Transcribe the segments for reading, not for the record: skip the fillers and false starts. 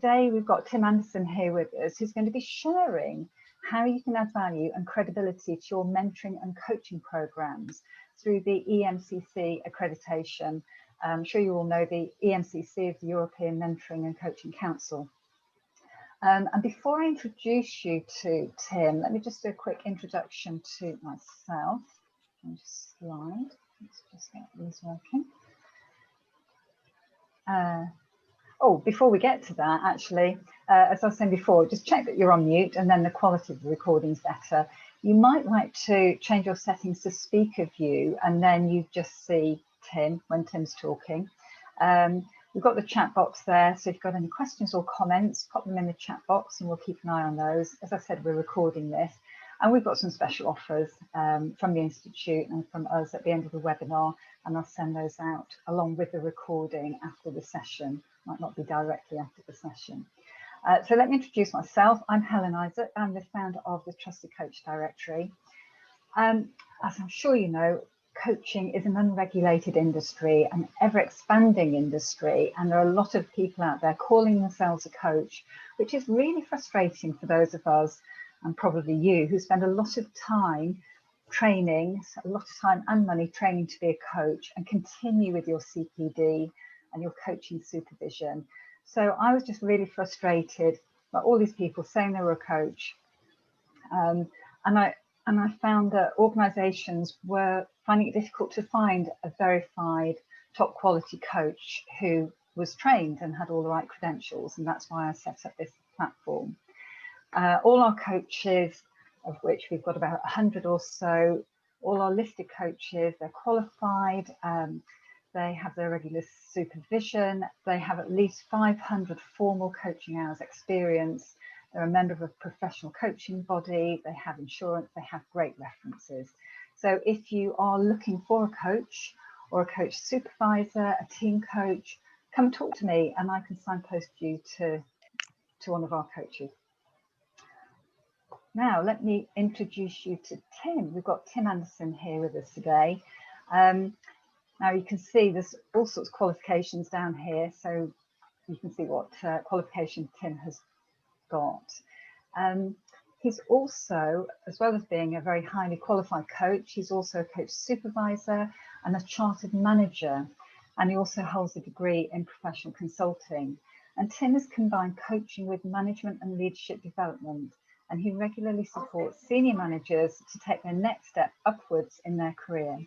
Today we've got Tim Anderson here with us, who's going to be sharing how you can add value and credibility to your mentoring and coaching programs through the EMCC accreditation. I'm sure you all know the EMCC is the European Mentoring and Coaching Council. And before I introduce you to Tim, let me just do a quick introduction to myself. I'll just slide. Let's just get these working. Before we get to that, actually, as I was saying before, just check that you're on mute and then the quality of the recording's better. You might like to change your settings to speaker view and then you just see Tim when Tim's talking. We've got the chat box there, so if you've got any questions or comments, pop them in the chat box and we'll keep an eye on those. As I said, we're recording this and we've got some special offers from the Institute and from us at the end of the webinar, and I'll send those out along with the recording after the session. Might not be directly after the session. So let me introduce myself. I'm Helen Isaac. I'm the founder of the Trusted Coach Directory. As I'm sure you know, coaching is an unregulated industry, an ever-expanding industry, and there are a lot of people out there calling themselves a coach, which is really frustrating for those of us, and probably you, who spend a lot of time training, a lot of time and money training to be a coach and continue with your CPD and your coaching supervision. So I was just really frustrated by all these people saying they were a coach. And I found that organisations were finding it difficult to find a verified top quality coach who was trained and had all the right credentials, and that's why I set up this platform. All our coaches, of which we've got about 100 or so, all our listed coaches, they're qualified, they have their regular supervision, they have at least 500 formal coaching hours experience, they're a member of a professional coaching body, they have insurance, they have great references. So if you are looking for a coach or a coach supervisor, a team coach, come talk to me and I can signpost you to one of our coaches. Now, let me introduce you to Tim. We've got Tim Anderson here with us today. Now you can see there's all sorts of qualifications down here, so you can see what qualification Tim has got. He's also, as well as being a very highly qualified coach, he's also a coach supervisor and a chartered manager, and he also holds a degree in professional consulting. And Tim has combined coaching with management and leadership development, and he regularly supports senior managers to take their next step upwards in their career.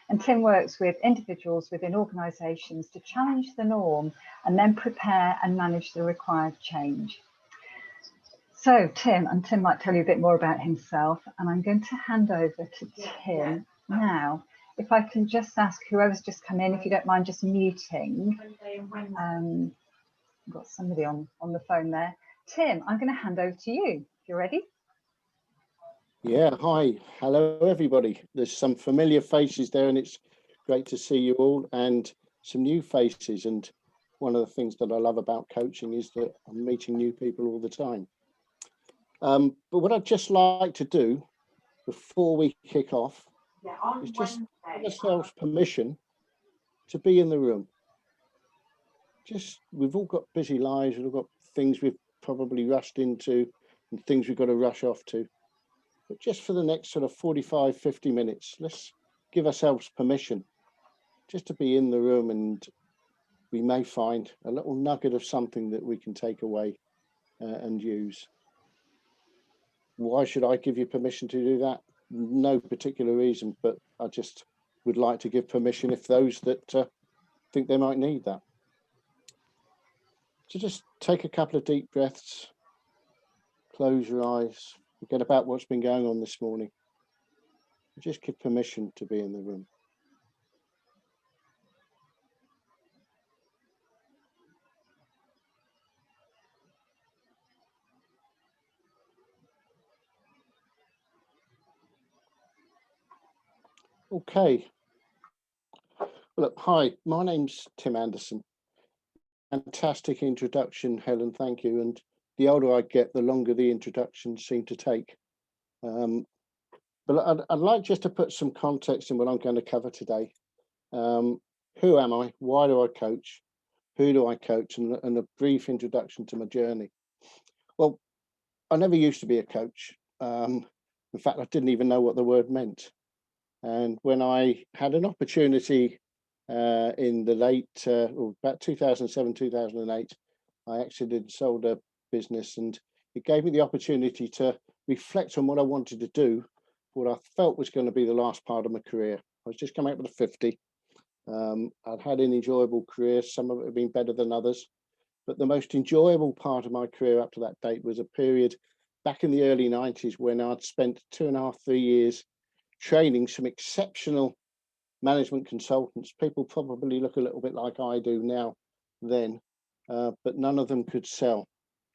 And Tim works with individuals within organisations to challenge the norm and then prepare and manage the required change. So Tim might tell you a bit more about himself, and I'm going to hand over to Tim now. If I can just ask whoever's just come in, if you don't mind just muting. I've got somebody on the phone there. Tim, I'm going to hand over to you. You ready? Yeah, hi, hello everybody. There's some familiar faces there and it's great to see you all, and some new faces. And one of the things that I love about coaching is that I'm meeting new people all the time. But what I'd just like to do before we kick off is just give ourselves permission to be in the room. We've all got busy lives, we've all got things we've probably rushed into and things we've got to rush off to. But just for the next sort of 45, 50 minutes, let's give ourselves permission just to be in the room, and we may find a little nugget of something that we can take away and use. Why should I give you permission to do that? No particular reason, but I just would like to give permission if those that think they might need that. So just take a couple of deep breaths, close your eyes, forget about what's been going on this morning. Just give permission to be in the room. Okay. Look, hi, my name's Tim Anderson. Fantastic introduction, Helen, thank you. And the older I get, the longer the introductions seem to take. But I'd like just to put some context in what I'm going to cover today. Who am I? Why do I coach? who do I coach, and a brief introduction to my journey. Well, I never used to be a coach. In fact, I didn't even know what the word meant. And when I had an opportunity in the late, about 2007, 2008, I exited, sold a business, and it gave me the opportunity to reflect on what I wanted to do, what I felt was going to be the last part of my career. I was just coming up with 50. I'd had an enjoyable career. Some of it had been better than others. But the most enjoyable part of my career up to that date was a period back in the early 90s when I'd spent 2.5, 3 years training some exceptional management consultants. People probably look a little bit like I do now then, but none of them could sell.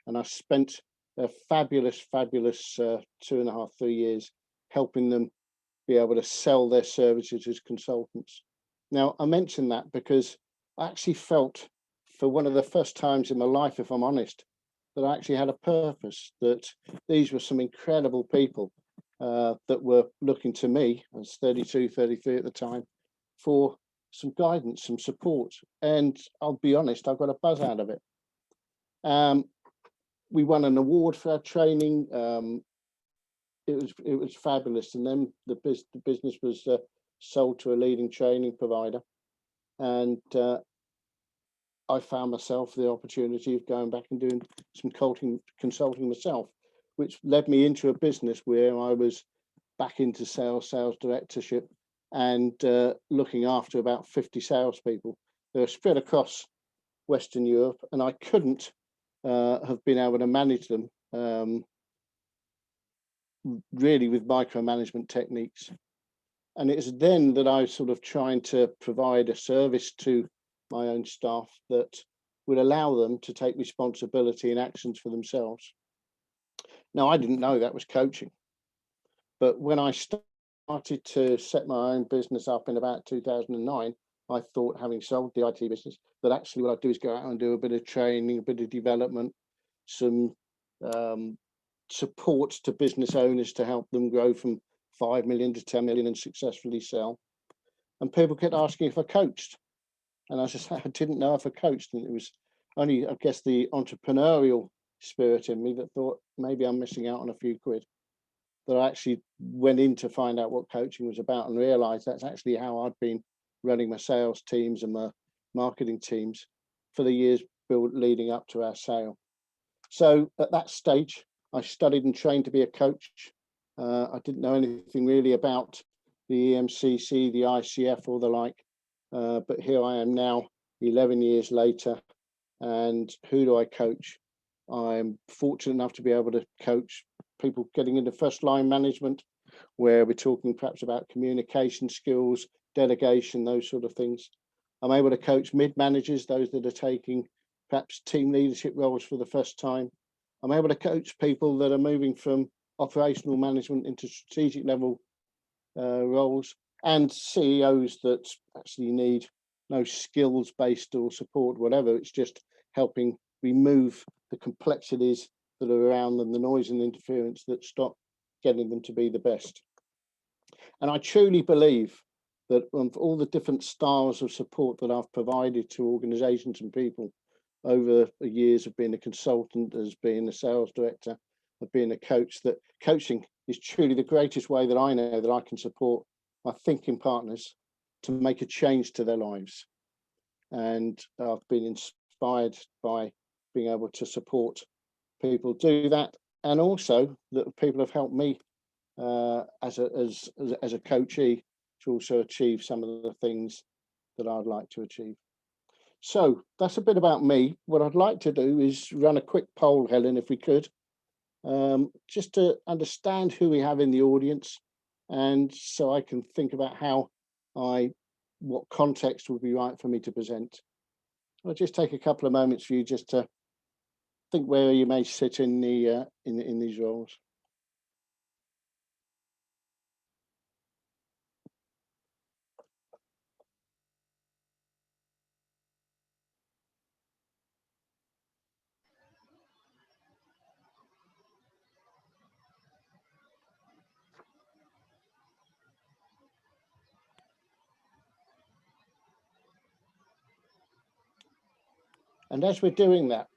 And I spent a fabulous 2.5, 3 years helping them be able to sell their services as consultants. Now, I mention that because I actually felt, for one of the first times in my life, if I'm honest, that I actually had a purpose, that these were some incredible people that were looking to me, I was 32, 33 at the time, for some guidance, some support. And I'll be honest, I got a buzz out of it. We won an award for our training. It was fabulous. And then the business was sold to a leading training provider. And I found myself the opportunity of going back and doing some consulting myself, which led me into a business where I was back into sales directorship, and looking after about 50 salespeople. They were spread across Western Europe, and I couldn't have been able to manage them really with micromanagement techniques. And it was then that I was sort of trying to provide a service to my own staff that would allow them to take responsibility and actions for themselves. Now, I didn't know that was coaching, but when I started to set my own business up in about 2009, I thought, having sold the IT business, that actually what I'd do is go out and do a bit of training, a bit of development, some support to business owners to help them grow from 5 million to 10 million and successfully sell. And people kept asking if I coached. And I just, I didn't know if I coached. And it was only, I guess, the entrepreneurial spirit in me that thought maybe I'm missing out on a few quid, that I actually went in to find out what coaching was about and realized that's actually how I'd been running my sales teams and my marketing teams for the years leading up to our sale. So at that stage, I studied and trained to be a coach. I didn't know anything really about the EMCC, the ICF or the like, but here I am now, 11 years later, and who do I coach? I'm fortunate enough to be able to coach people getting into first line management, where we're talking perhaps about communication skills, delegation, those sort of things. I'm able to coach mid-managers, those that are taking perhaps team leadership roles for the first time. I'm able to coach people that are moving from operational management into strategic level roles, and CEOs that actually need no skills-based or support, whatever. It's just helping remove the complexities that are around them, the noise and interference that stop getting them to be the best. And I truly believe that of all the different styles of support that I've provided to organizations and people over the years of being a consultant, as being a sales director, of being a coach, that coaching is truly the greatest way that I know that I can support my thinking partners to make a change to their lives. And I've been inspired by being able to support people do that, and also that people have helped me as a coachee to also achieve some of the things that I'd like to achieve. So that's a bit about me. What I'd like to do is run a quick poll, Helen, if we could, just to understand who we have in the audience, and so I can think about what context would be right for me to present. I'll just take a couple of moments for you just to think where you may sit in these roles. And as we're doing that,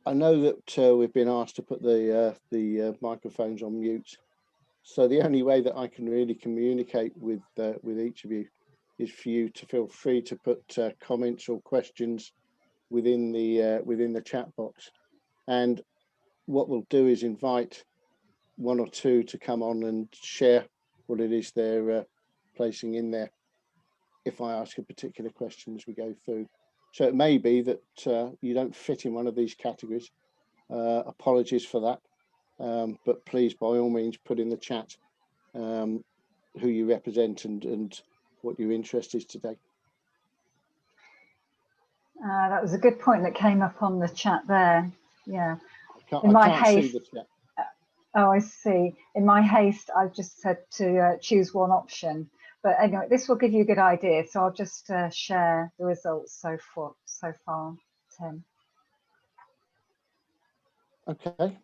I know that we've been asked to put the microphones on mute. So the only way that I can really communicate with each of you is for you to feel free to put comments or questions within the chat box. And what we'll do is invite one or two to come on and share what it is they're placing in there if I ask a particular question as we go through. So it may be that you don't fit in one of these categories. Apologies for that, but please, by all means, put in the chat who you represent and what your interest is today. That was a good point that came up on the chat there. Yeah. I can't see the chat. Oh, I see. In my haste, I've just said to choose one option. But anyway, this will give you a good idea. So I'll just share the results so far, Tim. Okay.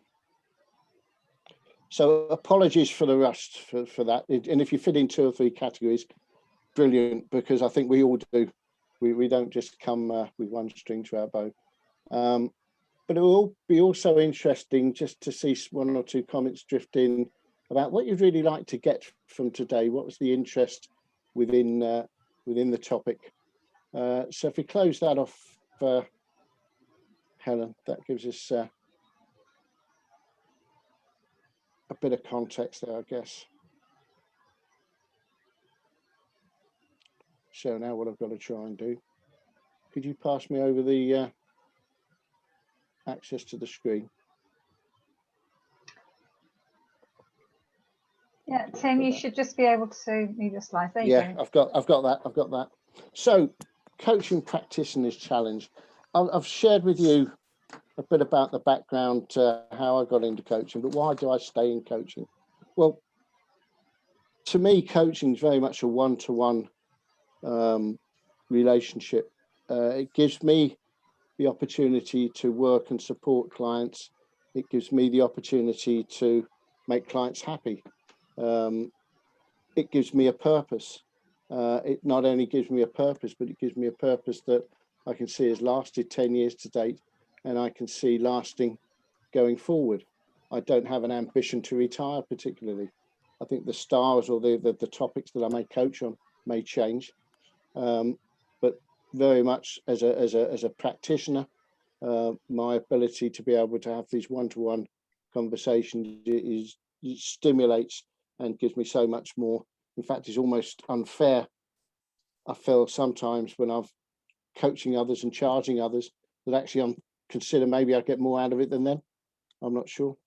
So apologies for the rush for that. And if you fit in 2 or 3 categories, brilliant, because I think we all do. We don't just come with one string to our bow. But it will be also interesting just to see 1 or 2 comments drift in about what you'd really like to get from today. What was the interest within the topic? So if we close that off, Helen, that gives us a bit of context there, I guess. So now what I've got to try and do, could you pass me over the access to the screen? Yeah, Tim, you should just be able to move your slides. There you go. I've got that. So, coaching practitioners challenge. I've shared with you a bit about the background, how I got into coaching, but why do I stay in coaching? Well, to me, coaching is very much a one-to-one relationship. It gives me the opportunity to work and support clients. It gives me the opportunity to make clients happy. It gives me a purpose. It not only gives me a purpose, but it gives me a purpose that I can see has lasted 10 years to date, and I can see lasting going forward. I don't have an ambition to retire particularly. I think the stars or the topics that I may coach on may change, but very much as a practitioner, my ability to be able to have these one-to-one conversations it stimulates and gives me so much more. In fact, it's almost unfair, I feel sometimes, when I'm coaching others and charging others, that actually consider maybe I get more out of it than them. I'm not sure.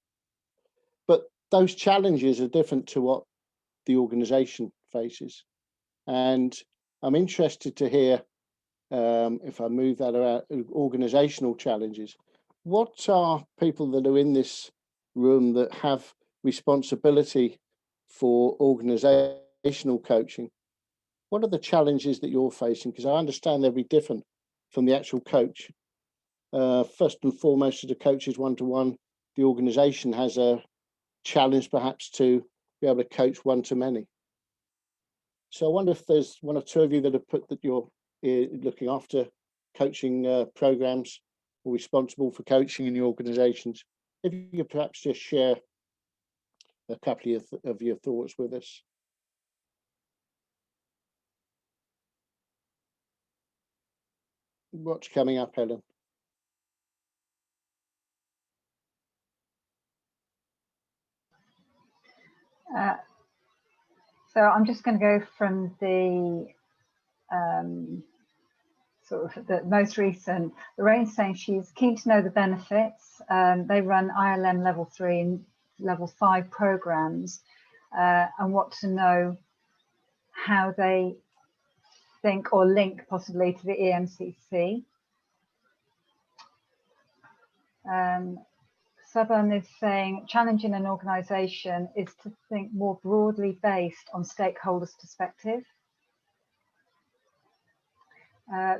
But those challenges are different to what the organization faces. And I'm interested to hear, if I move that around, organizational challenges. What are people that are in this room that have responsibility for organizational coaching? What are the challenges that you're facing? Because I understand they'll be different from the actual coach. First and foremost, as a coach is one-to-one, the organization has a challenge perhaps to be able to coach one-to-many. So I wonder if there's 1 or 2 of you that have put that you're looking after coaching programs or responsible for coaching in your organizations. If you could perhaps just share a couple of your thoughts with us. What's coming up, Helen? So I'm just going to go from the sort of the most recent. Lorraine's saying she's keen to know the benefits. They run ILM level 3 and level 5 programs, and want to know how they think or link possibly to the EMCC. Southern is saying challenging an organisation is to think more broadly based on stakeholders' perspective.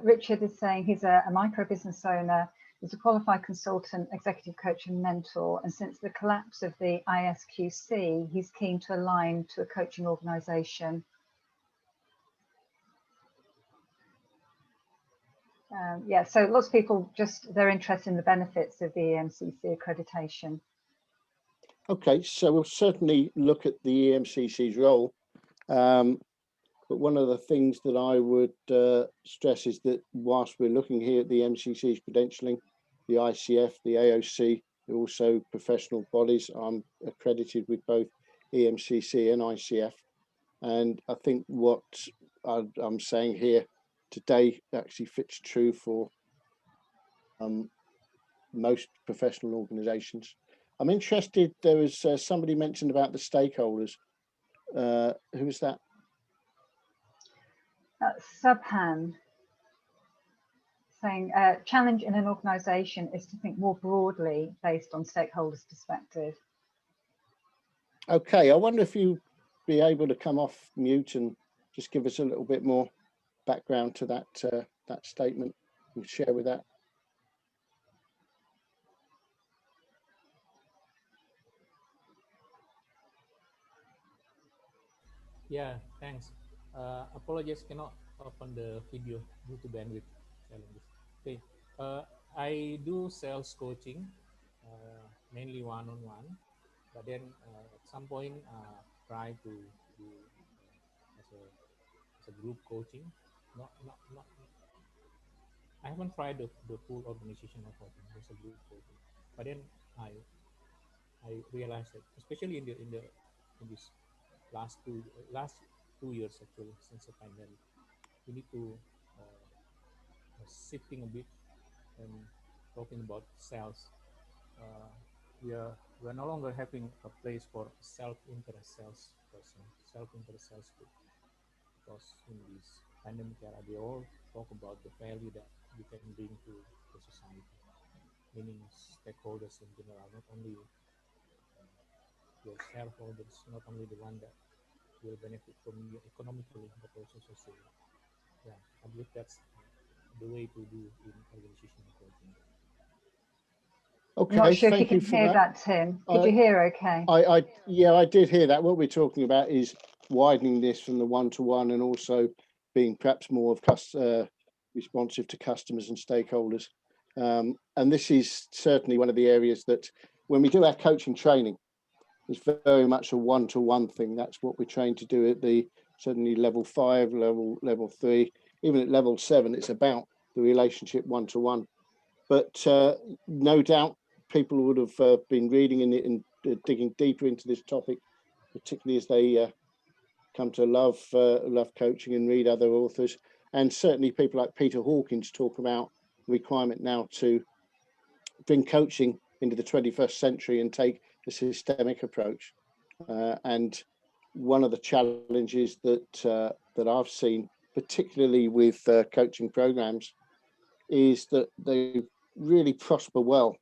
Richard is saying he's a micro business owner, he's a qualified consultant, executive coach and mentor, and since the collapse of the ISQC, he's keen to align to a coaching organisation. Yeah, so lots of people they're interested in the benefits of the EMCC accreditation. Okay, so we'll certainly look at the EMCC's role. But one of the things that I would stress is that whilst we're looking here at the MCC's credentialing, the ICF, the AOC, they're also professional bodies. I'm accredited with both EMCC and ICF. And I think what I'm saying here today actually fits true for most professional organisations. I'm interested, there was somebody mentioned about the stakeholders. Who was that? Subhan saying challenge in an organisation is to think more broadly based on stakeholders' perspective. Okay, I wonder if you'd be able to come off mute and just give us a little bit more background to that that statement and share with that. Yeah, thanks. Apologies, cannot open the video due to bandwidth challenges. Okay, I do sales coaching, mainly one-on-one, but then at some point try to do as a group coaching. Not. I haven't tried the full organizational coaching, just a group coaching. But then I realized that, especially in this last two years actually since the pandemic, we need to shifting a bit and talking about sales. We are no longer having a place for self-interest salesperson, self-interest sales group, because in this pandemic era, they all talk about the value that you can bring to the society, meaning stakeholders in general, not only your shareholders, not only the one that will benefit from you economically, but also socially. Yeah, I believe that's the way to do in organizational coaching. Okay, I'm not sure if you can for hear that, Tim. Did you hear okay? Yeah, I did hear that. What we're talking about is widening this from the one-to-one and also being perhaps more of responsive to customers and stakeholders. And this is certainly one of the areas that when we do our coaching training, it's very much a one-to-one thing. That's what we're trained to do at the certainly level 5, level 3, even at level 7. It's about the relationship one-to-one. But no doubt people would have been reading in it and digging deeper into this topic, particularly as they come to love coaching and read other authors. And certainly people like Peter Hawkins talk about the requirement now to bring coaching into the 21st century and take a systemic approach. And one of the challenges that I've seen, particularly with coaching programs, is that they really prosper well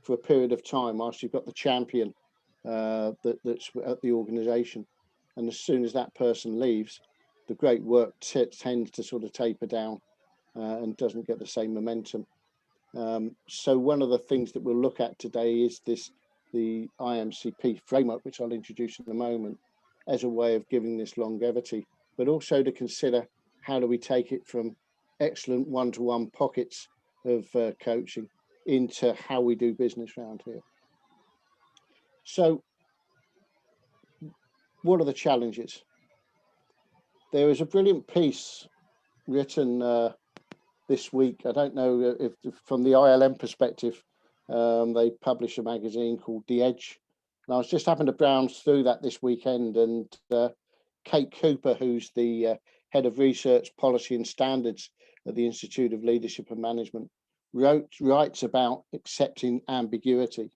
for a period of time whilst you've got the champion that's at the organization. And as soon as that person leaves, the great work tends to sort of taper down and doesn't get the same momentum. So one of the things that we'll look at today is the IMCP framework, which I'll introduce in a moment, as a way of giving this longevity, but also to consider how do we take it from excellent one-to-one pockets of coaching into how we do business around here. So what are the challenges? There is a brilliant piece written this week. I don't know if from the ILM perspective, they publish a magazine called The Edge. And I was just having to browse through that this weekend, and Kate Cooper, who's the head of research, policy and standards at the Institute of Leadership and Management, writes about accepting ambiguity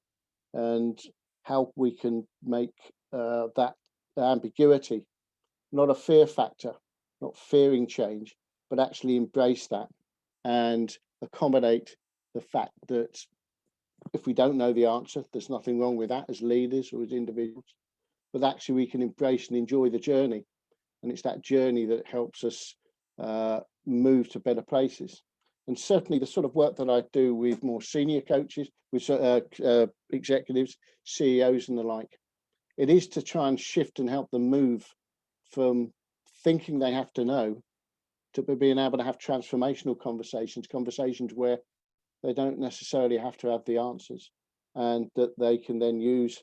and how we can make that ambiguity not a fear factor, not fearing change, but actually embrace that and accommodate the fact that if we don't know the answer, there's nothing wrong with that as leaders or as individuals, but actually we can embrace and enjoy the journey. And it's that journey that helps us move to better places. And certainly the sort of work that I do with more senior coaches, with executives, CEOs and the like, it is to try and shift and help them move from thinking they have to know to being able to have transformational conversations where they don't necessarily have to have the answers, and that they can then use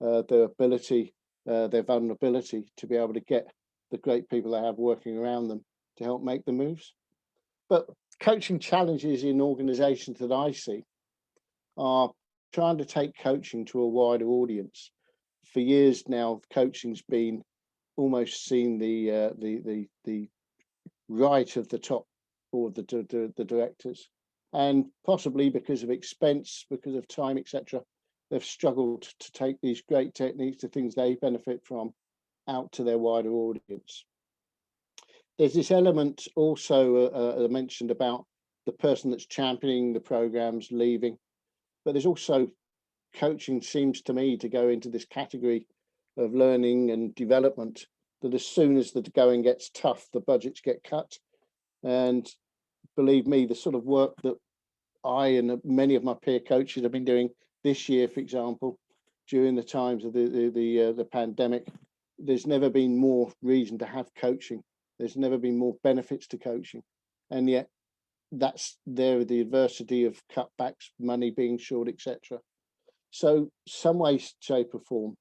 their ability, their vulnerability to be able to get the great people they have working around them to help make the moves. But coaching challenges in organizations that I see are trying to take coaching to a wider audience. For years now, coaching's been almost seen the right of the top board, the directors, and possibly because of expense, because of time, etc., they've struggled to take these great techniques, the things they benefit from, out to their wider audience. There's this element also mentioned about the person that's championing the programs leaving, but there's also coaching seems to me to go into this category of learning and development, that as soon as the going gets tough, the budgets get cut. And believe me, the sort of work that I and many of my peer coaches have been doing this year, for example, during the times of the pandemic, there's never been more reason to have coaching. There's never been more benefits to coaching. And yet that's there, the adversity of cutbacks, money being short, etc. So some way, shape or form,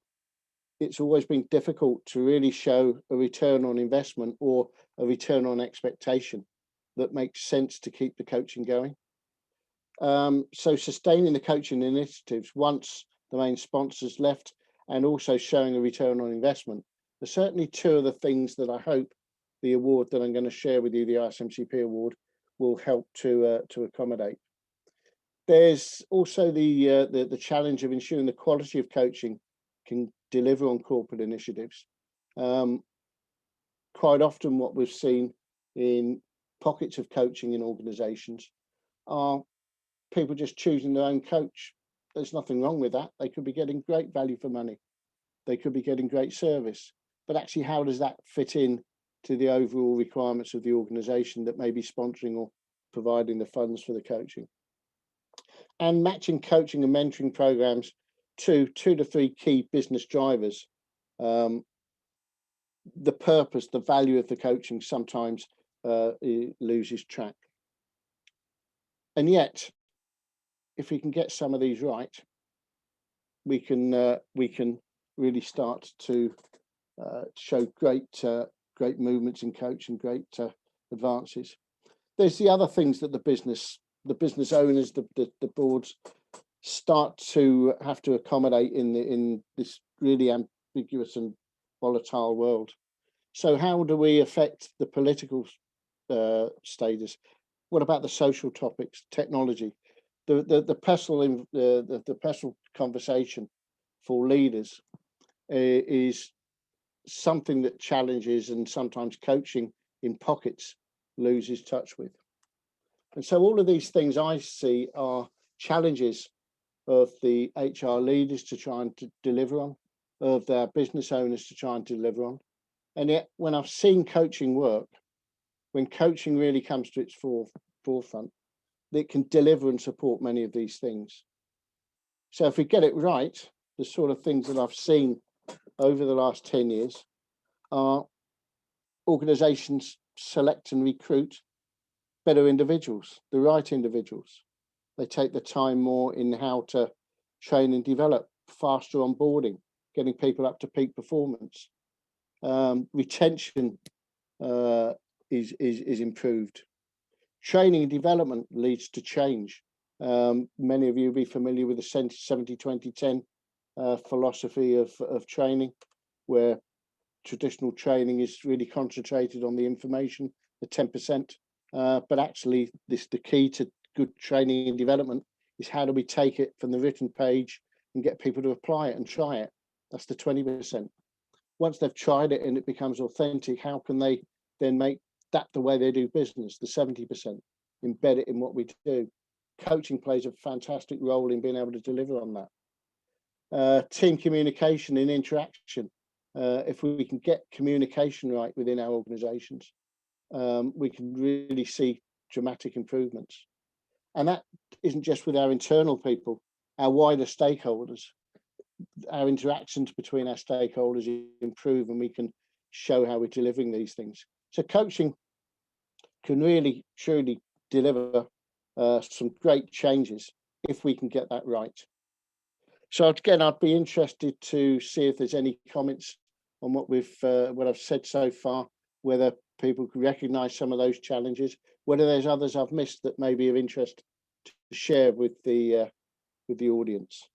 it's always been difficult to really show a return on investment or a return on expectation that makes sense to keep the coaching going. So sustaining the coaching initiatives once the main sponsors left, and also showing a return on investment, are certainly two of the things that I hope the award that I'm going to share with you, the ISMCP award, will help to accommodate. There's also the challenge of ensuring the quality of coaching can deliver on corporate initiatives. Quite often what we've seen in pockets of coaching in organizations are people just choosing their own coach. There's nothing wrong with that. They could be getting great value for money. They could be getting great service. But actually, how does that fit in to the overall requirements of the organization that may be sponsoring or providing the funds for the coaching? And matching coaching and mentoring programs to 2 to 3 key business drivers. The purpose, the value of the coaching sometimes loses track. And yet, if we can get some of these right, we can really start to show great movements in coaching, great advances. There's the other things that the business owners, the boards start to have to accommodate in this really ambiguous and volatile world. So how do we affect the political status? What about the social topics, technology? The personal conversation for leaders is something that challenges, and sometimes coaching in pockets loses touch with. And so all of these things I see are challenges of the HR leaders to try and deliver on, of their business owners to try and deliver on. And yet when I've seen coaching work, when coaching really comes to its forefront, it can deliver and support many of these things. So if we get it right, the sort of things that I've seen over the last 10 years are organizations select and recruit better individuals, the right individuals. They take the time more in how to train and develop, faster onboarding, getting people up to peak performance. Retention is improved. Training and development leads to change. Many of you will be familiar with the 70-20-10 philosophy of training, where traditional training is really concentrated on the information, the 10%. But actually, the key to good training and development is how do we take it from the written page and get people to apply it and try it. That's the 20%. Once they've tried it and it becomes authentic, how can they then make that the way they do business, the 70%, embed it in what we do? Coaching plays a fantastic role in being able to deliver on that. Team communication and interaction. If we can get communication right within our organizations, we can really see dramatic improvements. And that isn't just with our internal people, our wider stakeholders. Our interactions between our stakeholders improve, and we can show how we're delivering these things. So coaching can really truly deliver some great changes if we can get that right. So again, I'd be interested to see if there's any comments on what I've said so far, whether people can recognise some of those challenges, whether there's others I've missed that may be of interest to share with the audience.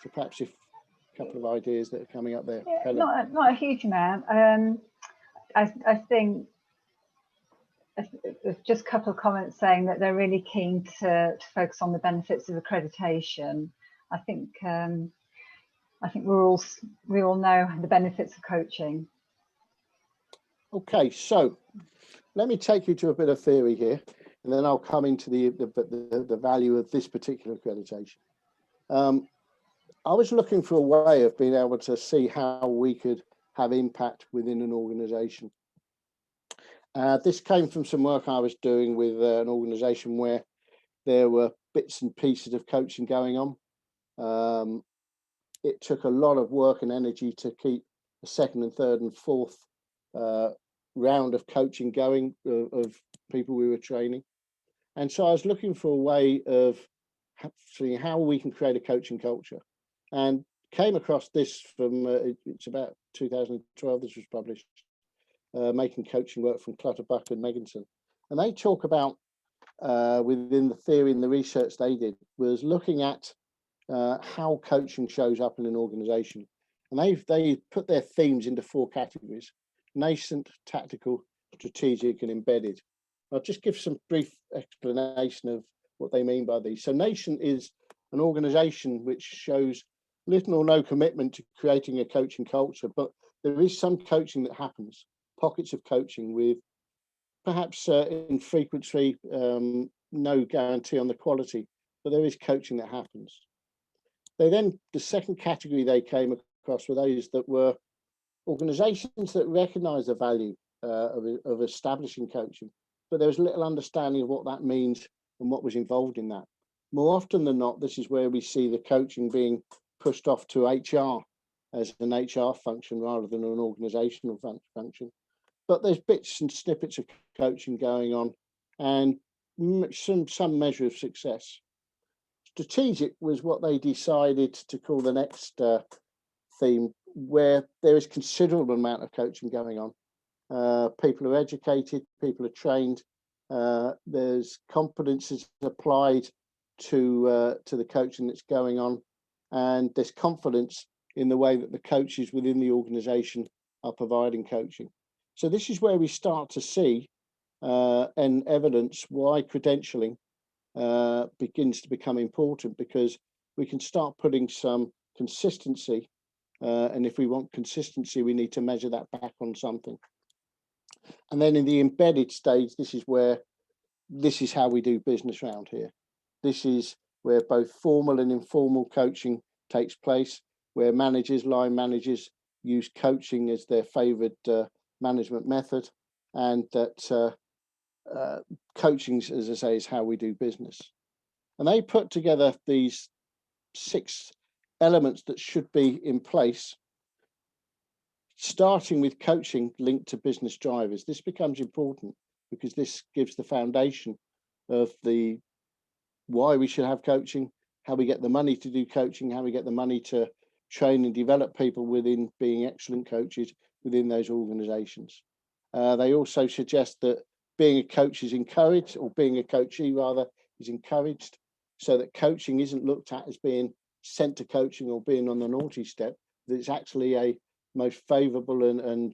So perhaps if a couple of ideas that are coming up there. Yeah, not a huge amount. I think just a couple of comments saying that they're really keen to focus on the benefits of accreditation. I think we all know the benefits of coaching. Okay, so let me take you to a bit of theory here, and then I'll come into the value of this particular accreditation. I was looking for a way of being able to see how we could have impact within an organisation. This came from some work I was doing with an organisation where there were bits and pieces of coaching going on. It took a lot of work and energy to keep the second and third and fourth round of coaching going of people we were training. And so I was looking for a way of seeing how we can create a coaching culture, and came across this from, it's about 2012, this was published, Making Coaching Work from Clutterbuck and Megginson. And they talk about, within the theory and the research they did, was looking at how coaching shows up in an organisation. And they put their themes into 4 categories: nascent, tactical, strategic, and embedded. I'll just give some brief explanation of what they mean by these. So nascent is an organisation which shows little or no commitment to creating a coaching culture, but there is some coaching that happens, pockets of coaching with perhaps in frequency, no guarantee on the quality, but there is coaching that happens. The second category they came across were those that were organisations that recognise the value of establishing coaching, but there was little understanding of what that means and what was involved in that. More often than not, this is where we see the coaching being pushed off to HR as an HR function rather than an organisational function. But there's bits and snippets of coaching going on, and some measure of success. Strategic was what they decided to call the next theme, where there is considerable amount of coaching going on. People are educated, people are trained, there's competences applied to the coaching that's going on, and there's confidence in the way that the coaches within the organisation are providing coaching. So this is where we start to see and evidence why credentialing begins to become important, because we can start putting some consistency, and if we want consistency, we need to measure that back on something. And then in the embedded stage, this is how we do business around here. This is where both formal and informal coaching takes place, where managers, line managers use coaching as their favoured management method, and that coaching, as I say, is how we do business. And they put together these 6 elements that should be in place, starting with coaching linked to business drivers. This becomes important because this gives the foundation of why we should have coaching, how we get the money to do coaching, how we get the money to train and develop people within being excellent coaches within those organizations. They also suggest that being a coach is encouraged, or being a coachee rather is encouraged, so that coaching isn't looked at as being sent to coaching or being on the naughty step, that it's actually a most favorable and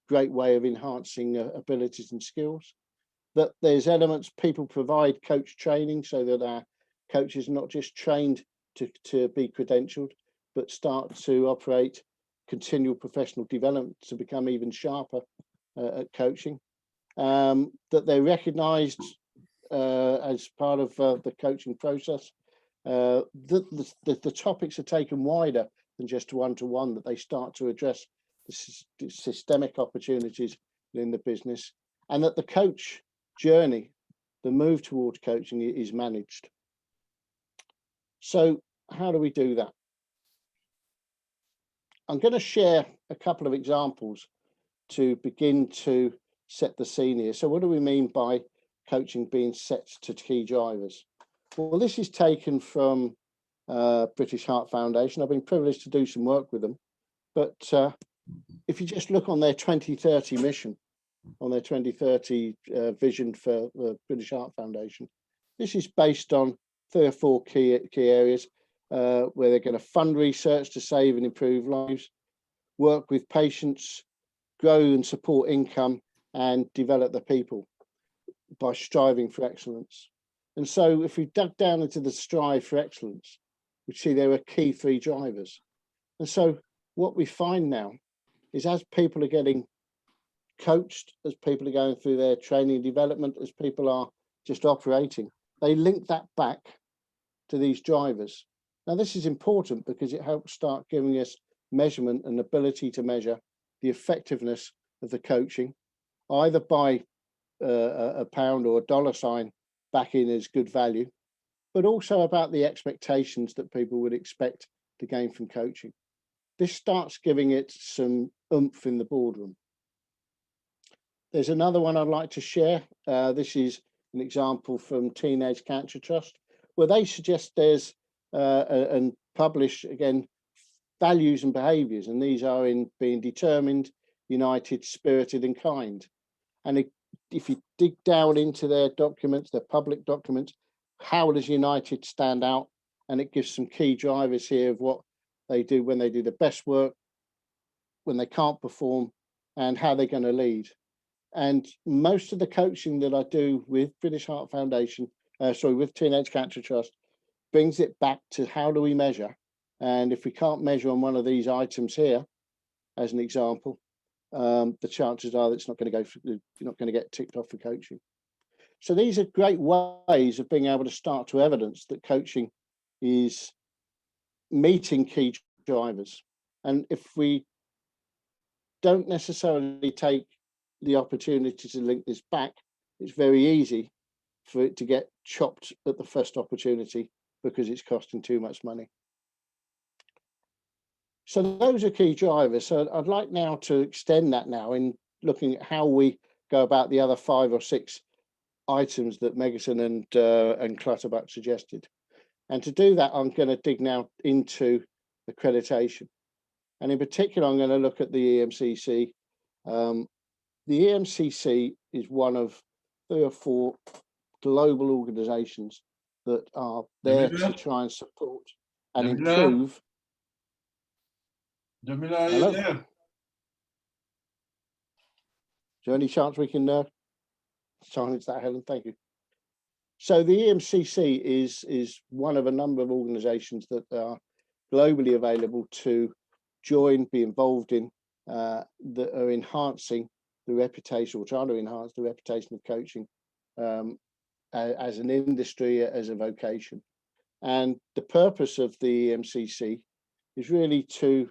great way of enhancing abilities and skills. That there's elements, people provide coach training so that our coaches are not just trained to be credentialed, but start to operate continual professional development to become even sharper at coaching. That they're recognised as part of the coaching process. The topics are taken wider than just one-to-one, that they start to address the systemic opportunities in the business, and that the coach journey, the move towards coaching, is managed. So how do we do that? I'm going to share a couple of examples to begin to set the scene here. So what do we mean by coaching being set to key drivers? Well, this is taken from British Heart Foundation. I've been privileged to do some work with them. But if you just look on their 2030 mission, on their 2030 vision for the British Heart Foundation, this is based on 3 or 4 key areas where they're going to fund research to save and improve lives, work with patients, grow and support income, and develop the people by striving for excellence. And so if we dug down into the strive for excellence, we see there are key 3 drivers. And so what we find now is as people are getting coached, as people are going through their training and development, as people are just operating, they link that back to these drivers. Now, this is important because it helps start giving us measurement and ability to measure the effectiveness of the coaching, either by a pound or a dollar sign back in as good value, but also about the expectations that people would expect to gain from coaching. This starts giving it some oomph in the boardroom. There's another one I'd like to share. This is an example from Teenage Cancer Trust, where they suggest there's and publish, again, values and behaviours, and these are in being determined, united, spirited and kind. And if you dig down into their documents, their public documents, how does United stand out? And it gives some key drivers here of what they do when they do the best work, when they can't perform, and how they're going to lead. And most of the coaching that I do with British Heart Foundation, with Teenage Cancer Trust, brings it back to how do we measure? And if we can't measure on one of these items here, as an example, the chances are that it's not going to go, you're not going to get ticked off for coaching. So these are great ways of being able to start to evidence that coaching is meeting key drivers. And if we don't necessarily take the opportunity to link this back, it's very easy for it to get chopped at the first opportunity because it's costing too much money. So those are key drivers. So I'd like now to extend that now in looking at how we go about the other 5 or 6 items that Megson and Clutterbuck suggested. And to do that, I'm going to dig now into accreditation. And in particular, I'm going to look at the EMCC. The EMCC is one of 3 or 4 global organizations that are there to try and support and improve. Jamila, are you Hello? there? Is there any chance we can silence that, Helen? Thank you. So the EMCC is one of a number of organizations that are globally available to join, be involved in, that are enhancing the reputation, or trying to enhance the reputation of coaching as an industry, as a vocation. And the purpose of the EMCC is really to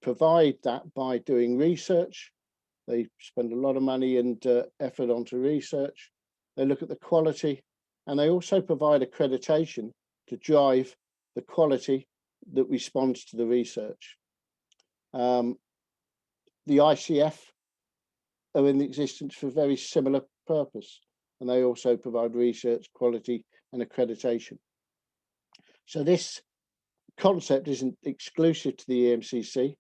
provide that by doing research. They spend a lot of money and effort onto research. They look at the quality, and they also provide accreditation to drive the quality that responds to the research. The ICF are in existence for a very similar purpose, and they also provide research, quality and accreditation. So this concept isn't exclusive to the EMCC,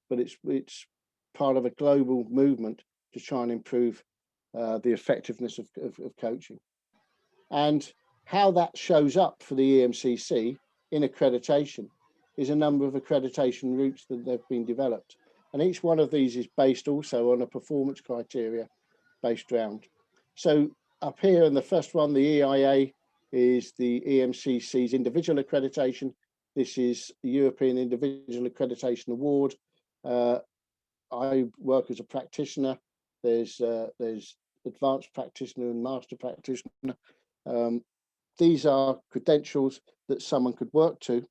but it's part of a global movement to try and improve the effectiveness of coaching. And how that shows up for the EMCC in accreditation is a number of accreditation routes that have been developed. And each one of these is based also on a performance criteria based round. So up here in the first one, the EIA is the EMCC's individual accreditation. This is the European Individual Accreditation Award. I work as a practitioner. There's advanced practitioner and master practitioner. These are credentials that someone could work to.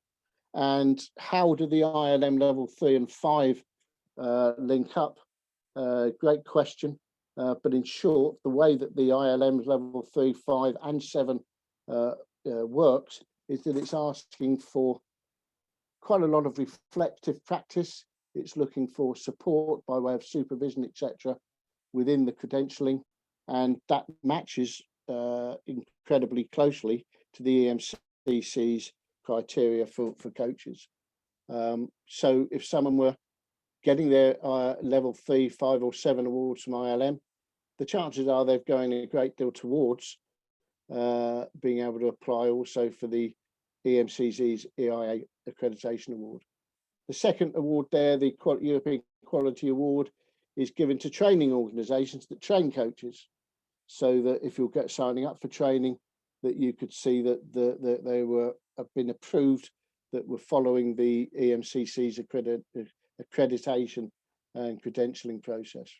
And how do the ILM level 3 and 5 link up? Great question. But in short, the way that the ILM level 3, 5 and 7 works is that it's asking for quite a lot of reflective practice. It's looking for support by way of supervision, etc. within the credentialing, and that matches incredibly closely to the EMCC's criteria for coaches. So if someone were getting their level 3, 5 or 7 awards from ILM, the chances are they're going a great deal towards being able to apply also for the EMCC's EIA Accreditation Award. The second award there, the European Quality Award, is given to training organisations that train coaches, so that if you're signing up for training, that you could see that they have been approved, that were following the EMCC's accreditation and credentialing process.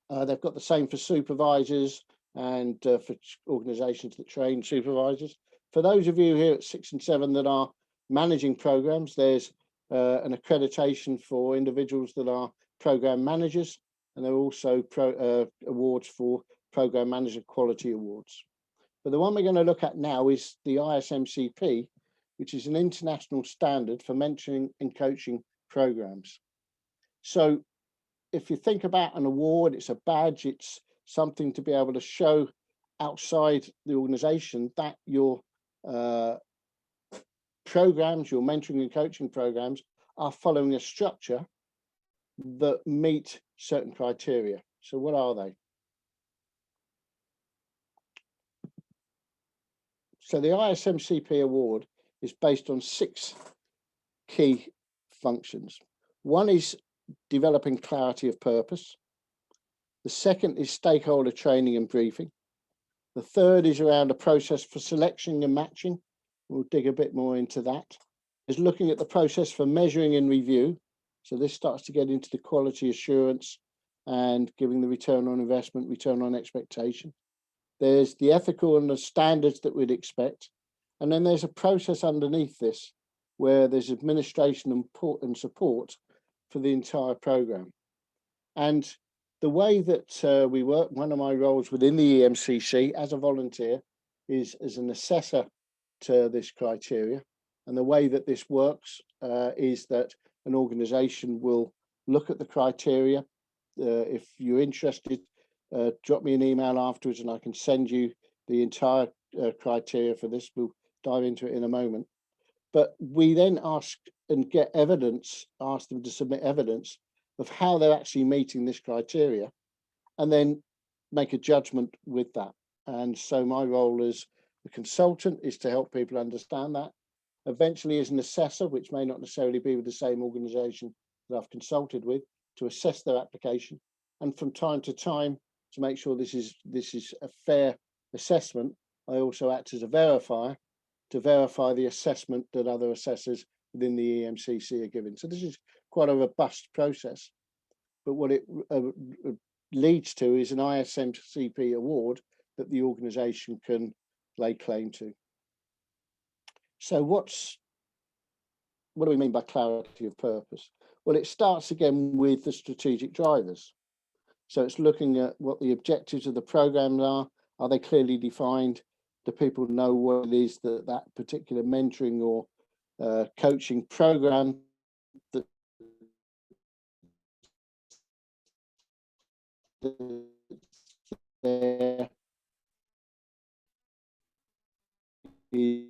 They've got the same for supervisors and for organisations that train supervisors. For those of you here at 6 and 7 that are managing programs, there's an accreditation for individuals that are program managers, and there are also awards for program manager quality awards. But the one we're going to look at now is the ISMCP, which is an international standard for mentoring and coaching programs. So if you think about an award, it's a badge, it's something to be able to show outside the organization that your programs, your mentoring and coaching programs, are following a structure that meet certain criteria. So what are they? So the ISMCP award is based on 6 key functions. One is developing clarity of purpose. The second is stakeholder training and briefing. The third is around a process for selection and matching. We'll dig a bit more into that. Is looking at the process for measuring and review. So this starts to get into the quality assurance and giving the return on investment, return on expectation. There's the ethical and the standards that we'd expect. And then there's a process underneath this where there's administration and support for the entire program. And the way that we work, one of my roles within the EMCC as a volunteer is as an assessor to this criteria. And the way that this works is that an organization will look at the criteria. If you're interested, drop me an email afterwards and I can send you the entire criteria for this. We'll dive into it in a moment. But we then ask and get evidence, ask them to submit evidence of how they're actually meeting this criteria, and then make a judgment with that. And so my role as a consultant is to help people understand that. Eventually as an assessor, which may not necessarily be with the same organisation that I've consulted with, to assess their application, and from time to time to make sure this is a fair assessment, I also act as a verifier to verify the assessment that other assessors within the EMCC are giving. So this is quite a robust process, but what it leads to is an ISMCP award that the organisation can lay claim to. So what do we mean by clarity of purpose? Well, it starts again with the strategic drivers. So it's looking at what the objectives of the program are. Are they clearly defined? Do people know what it is that that particular mentoring or coaching program that there is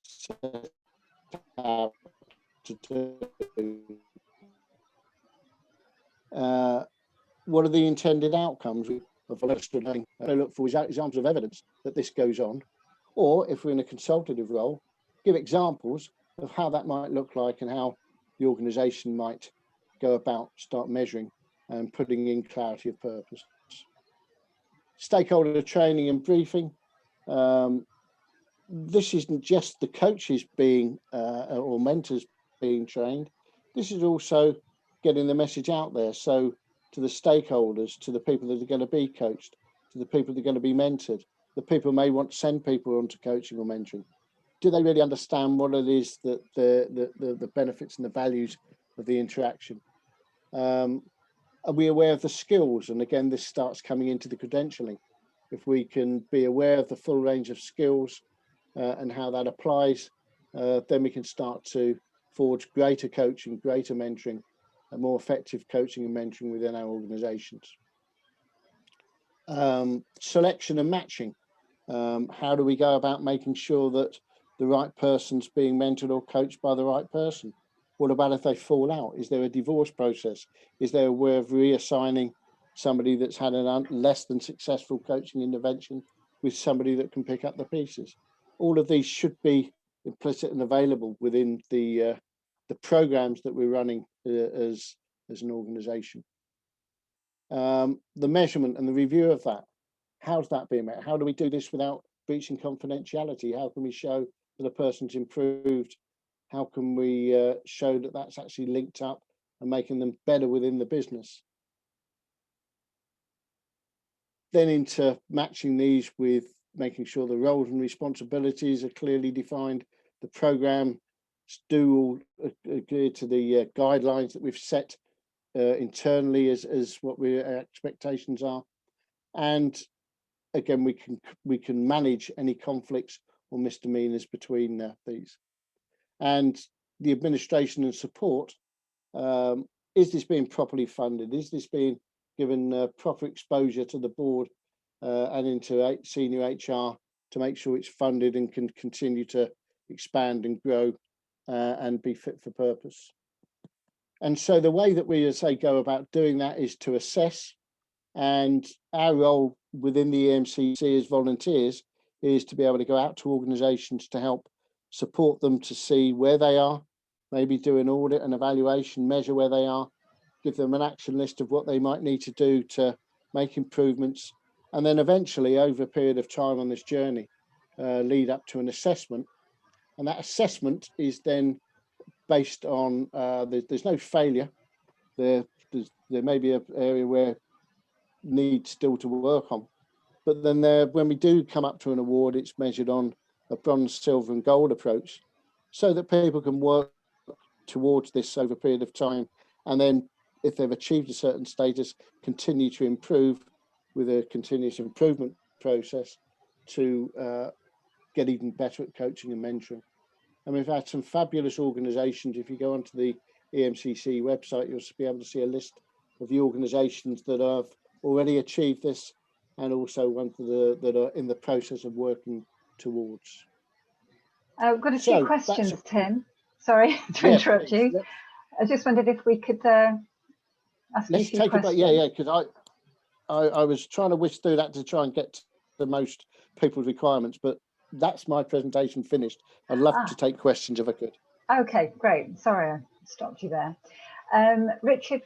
set out to do? What are the intended outcomes of learning? I look for examples of evidence that this goes on, or if we're in a consultative role, give examples of how that might look like and how the organisation might go about start measuring and putting in clarity of purpose. Stakeholder training and briefing. This isn't just the coaches being or mentors being trained. This is also getting the message out there. So to the stakeholders, to the people that are going to be coached, to the people that are going to be mentored, the people may want to send people onto coaching or mentoring. Do they really understand what it is that the benefits and the values of the interaction? Are we aware of the skills? And again, this starts coming into the credentialing. If we can be aware of the full range of skills and how that applies, then we can start to forge greater coaching, greater mentoring, a more effective coaching and mentoring within our organizations. Selection and matching. How do we go about making sure that the right person's being mentored or coached by the right person? What about if they fall out? Is there a divorce process? Is there a way of reassigning somebody that's had a less than successful coaching intervention with somebody that can pick up the pieces? All of these should be implicit and available within the programs that we're running as an organization. The measurement and the review of that. How's that being met? How do we do this without breaching confidentiality? How can we show that a person's improved? How can we show that that's actually linked up and making them better within the business? Then into matching these with making sure the roles and responsibilities are clearly defined. The program do all adhere to the guidelines that we've set internally as what our expectations are. And again, we can manage any conflicts or misdemeanors between these. And the administration and support, is this being properly funded? Is this being given proper exposure to the board and into senior HR to make sure it's funded and can continue to expand and grow and be fit for purpose? And so the way that we, as I say, go about doing that is to assess, and our role within the EMCC as volunteers is to be able to go out to organisations to help support them to see where they are, maybe do an audit and evaluation, measure where they are, give them an action list of what they might need to do to make improvements, and then eventually over a period of time on this journey lead up to an assessment. And that assessment is then based on, there's no failure. There may be an area where needs still to work on, but then when we do come up to an award, it's measured on a bronze, silver and gold approach so that people can work towards this over a period of time, and then if they've achieved a certain status, continue to improve with a continuous improvement process to get even better at coaching and mentoring. And we've had some fabulous organisations. If you go onto the EMCC website, you'll be able to see a list of the organisations that have already achieved this, and also ones that are in the process of working towards. I've got a few questions, Tim. Sorry to interrupt you. Yep. I just wondered if we could ask you a few questions. Because I was trying to whisk through that to try and get to the most people's requirements, but that's my presentation finished. I'd love to take questions if I could. Okay, great. Sorry, I stopped you there. Richard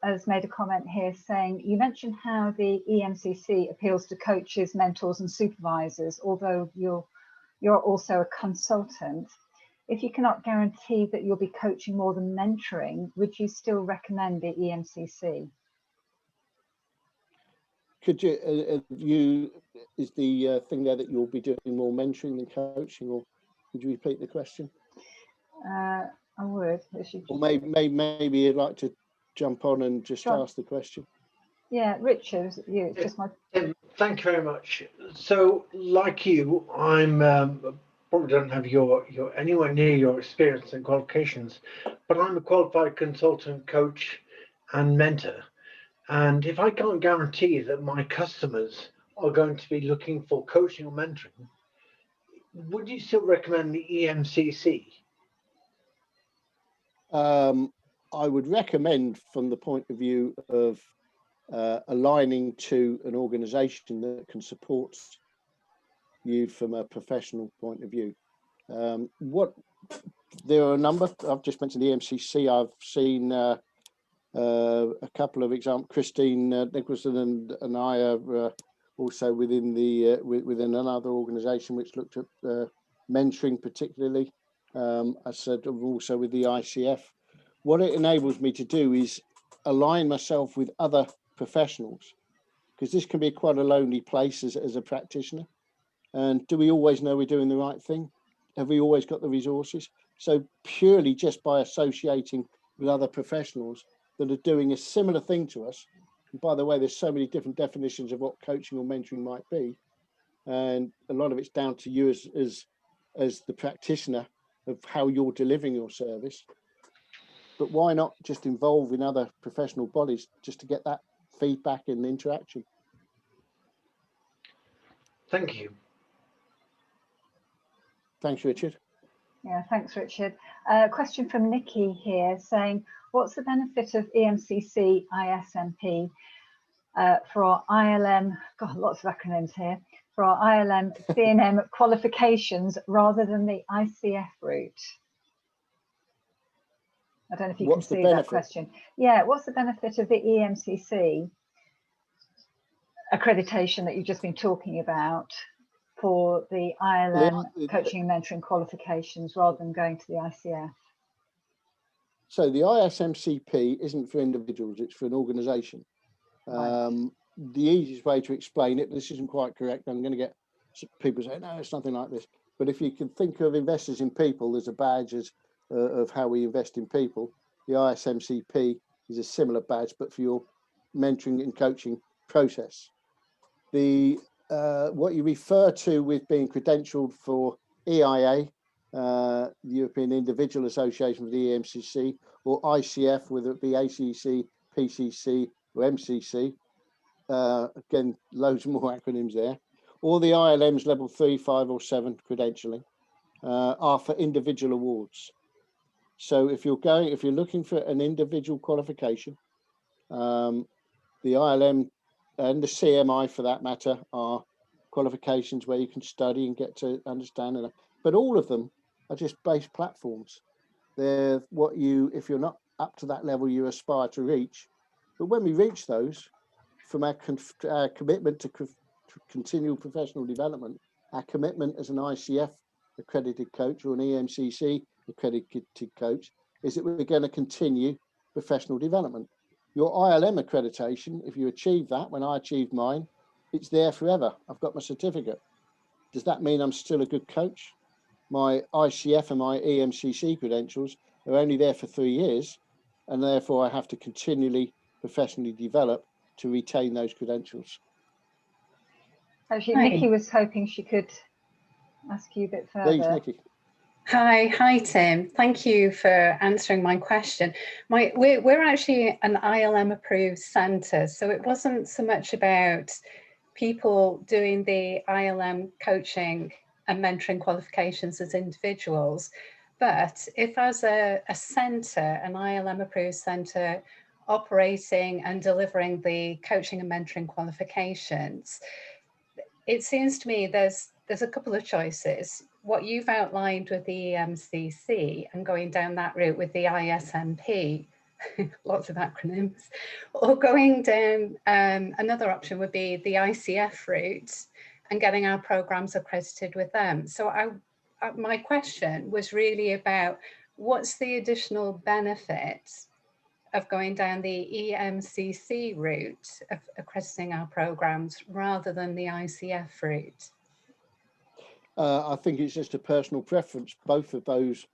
has made a comment here saying, you mentioned how the EMCC appeals to coaches, mentors and supervisors, although you're also a consultant. If you cannot guarantee that you'll be coaching more than mentoring, would you still recommend the EMCC? Could you, is the thing there that you'll be doing more mentoring than coaching, or could you repeat the question? I would. Or maybe you'd like to jump on and just ask the question. Yeah, Richard, you. Just my. Thank you very much. So, like you, I'm probably don't have your anywhere near your experience and qualifications, but I'm a qualified consultant, coach, and mentor. And if I can't guarantee that my customers are going to be looking for coaching or mentoring, would you still recommend the EMCC? I would recommend, from the point of view of aligning to an organisation that can support you from a professional point of view. There are a number. I've just mentioned the EMCC. I've seen a couple of examples. Christine Nicholson and I are also within another organisation which looked at mentoring particularly. I said also with the ICF. What it enables me to do is align myself with other professionals, because this can be quite a lonely place as a practitioner. And do we always know we're doing the right thing? Have we always got the resources? So purely just by associating with other professionals that are doing a similar thing to us, and by the way, there's so many different definitions of what coaching or mentoring might be, and a lot of it's down to you as the practitioner of how you're delivering your service. but why not just involve in other professional bodies just to get that feedback and interaction? Thank you. Thanks, Richard. Yeah, thanks, Richard. Question from Nikki here saying, what's the benefit of EMCC ISMP for our ILM, God, lots of acronyms here, for our ILM CNM qualifications rather than the ICF route? I don't know if you can see that question. Yeah, what's the benefit of the EMCC accreditation that you've just been talking about for the ILM coaching and mentoring qualifications rather than going to the ICF? So the ISMCP isn't for individuals, it's for an organisation. Right. The easiest way to explain it, this isn't quite correct, I'm going to get people saying, no, it's nothing like this. But if you can think of investors in people, there's a badge of how we invest in people. The ISMCP is a similar badge, but for your mentoring and coaching process. What you refer to with being credentialed for EIA, the European Individual Association with the EMCC, or ICF, whether it be ACC, PCC, or MCC, again, loads more acronyms there, or the ILM's level 3, 5, or 7 credentialing, are for individual awards. So if you're looking for an individual qualification, the ILM and the CMI, for that matter, are qualifications where you can study and get to understand it. But all of them are just base platforms. They're what you, if you're not up to that level, you aspire to reach. But when we reach those, from our commitment to continual professional development, our commitment as an ICF accredited coach or an EMCC accredited coach is that we're going to continue professional development. Your ILM accreditation, if you achieve that, when I achieved mine, it's there forever. I've got my certificate. Does that mean I'm still a good coach? My ICF and my EMCC credentials are only there for 3 years, and therefore I have to continually professionally develop to retain those credentials. Actually, Nikki was hoping she could ask you a bit further. Please, Nikki. Hi, Tim. Thank you for answering my question. We're actually an ILM approved centre, so it wasn't so much about people doing the ILM coaching and mentoring qualifications as individuals, but if as a centre, an ILM approved centre operating and delivering the coaching and mentoring qualifications, it seems to me there's a couple of choices. What you've outlined with the EMCC and going down that route with the ISMP, lots of acronyms, or going down, another option would be the ICF route and getting our programs accredited with them. So my question was really about what's the additional benefit of going down the EMCC route of accrediting our programs rather than the ICF route? I think it's just a personal preference. Both of those,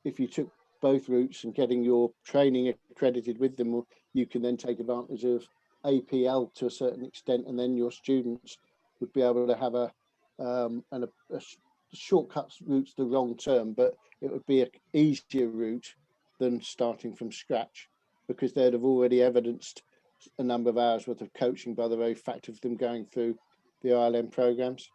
if you took both routes and getting your training accredited with them, you can then take advantage of APL to a certain extent, and then your students would be able to have a shortcut route's the wrong term, but it would be an easier route than starting from scratch, because they'd have already evidenced a number of hours worth of coaching by the very fact of them going through the ILM programs.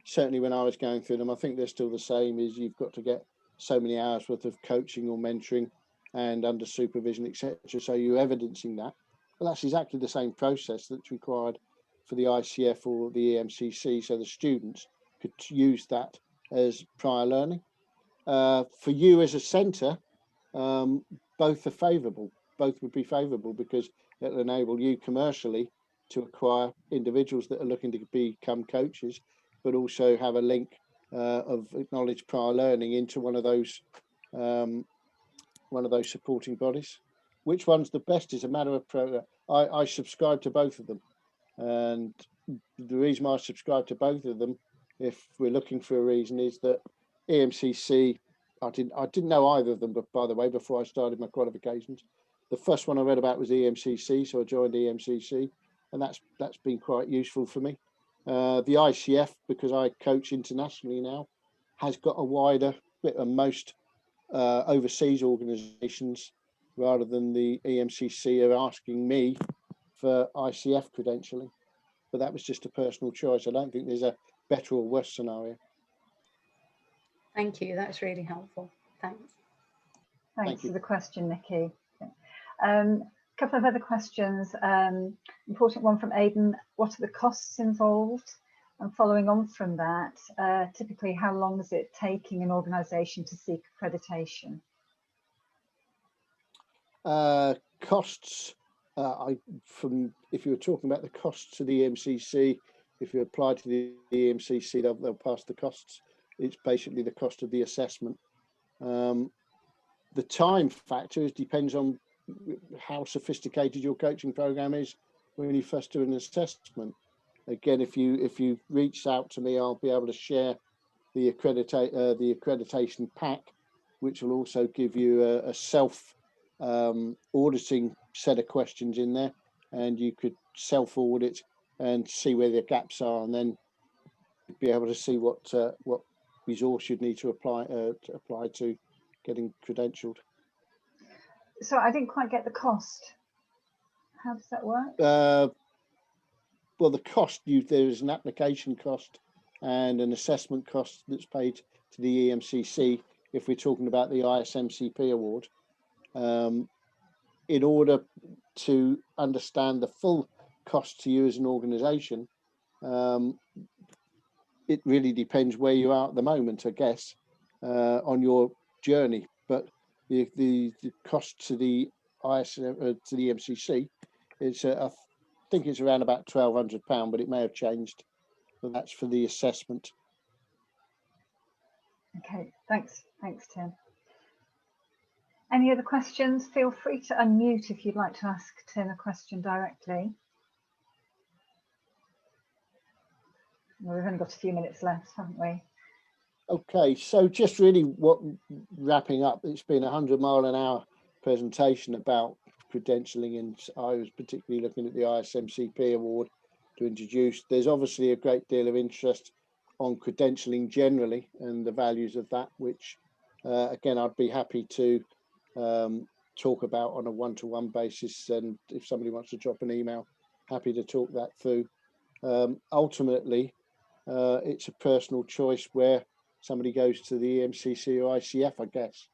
Certainly when I was going through them, I think they're still the same, is you've got to get so many hours worth of coaching or mentoring and under supervision, etc. So you're evidencing that. But that's exactly the same process that's required for the ICF or the EMCC, so the students could use that as prior learning. For you as a centre, both are favourable. Both would be favourable because it'll enable you commercially to acquire individuals that are looking to become coaches, but also have a link of acknowledged prior learning into one of those supporting bodies. Which one's the best is a matter of I subscribe to both of them, and the reason why I subscribe to both of them, if we're looking for a reason, is that EMCC, I didn't know either of them, but by the way, before I started my qualifications, the first one I read about was EMCC, so I joined EMCC, and that's been quite useful for me. The ICF, because I coach internationally now, has got a wider bit, and most overseas organisations rather than the EMCC are asking me for ICF credentialing. But that was just a personal choice. I don't think there's a better or worse scenario. Thank you. That's really helpful. Thanks. Thanks for the question, Nikki. Couple of other questions. Important one from Aidan. What are the costs involved? And following on from that, typically how long is it taking an organisation to seek accreditation? Costs, if you were talking about the costs to the EMCC, if you apply to the EMCC, they'll pass the costs. It's basically the cost of the assessment. The time factor depends on how sophisticated your coaching program is when you first do an assessment. Again, if you reach out to me, I'll be able to share the accreditation pack, which will also give you a self auditing set of questions in there, and you could self audit and see where the gaps are, and then be able to see what resource you'd need to apply to getting credentialed. So I didn't quite get the cost. How does that work? Well, the cost, there is an application cost and an assessment cost that's paid to the EMCC if we're talking about the ISMCP award. In order to understand the full cost to you as an organisation, it really depends where you are at the moment, I guess, on your journey. But the cost to the EMCC is, I think it's around about £1,200, but it may have changed. But that's for the assessment. Okay, thanks, Tim. Any other questions? Feel free to unmute if you'd like to ask Tim a question directly. Well, we've only got a few minutes left, haven't we? Okay, so just really wrapping up, it's been a 100-mile-an-hour presentation about credentialing, and I was particularly looking at the ISMCP award to introduce. There's obviously a great deal of interest on credentialing generally and the values of that, which again, I'd be happy to talk about on a one-to-one basis, and if somebody wants to drop an email, happy to talk that through. Ultimately, it's a personal choice where somebody goes to the EMCC or ICF, I guess.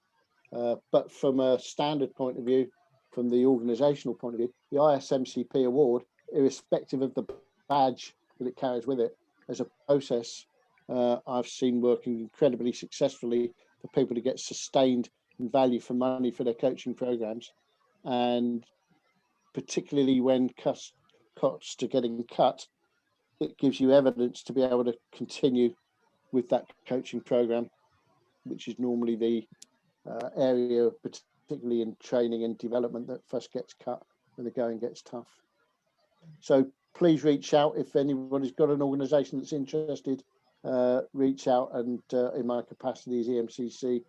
But from a standard point of view, from the organisational point of view, the ISMCP award, irrespective of the badge that it carries with it, as a process, I've seen working incredibly successfully for people to get sustained value for money for their coaching programs, and particularly when costs are getting cut, it gives you evidence to be able to continue with that coaching program, which is normally the area, particularly in training and development, that first gets cut when the going gets tough. So please reach out if anybody's got an organisation that's interested. Reach out, and in my capacity as EMCC,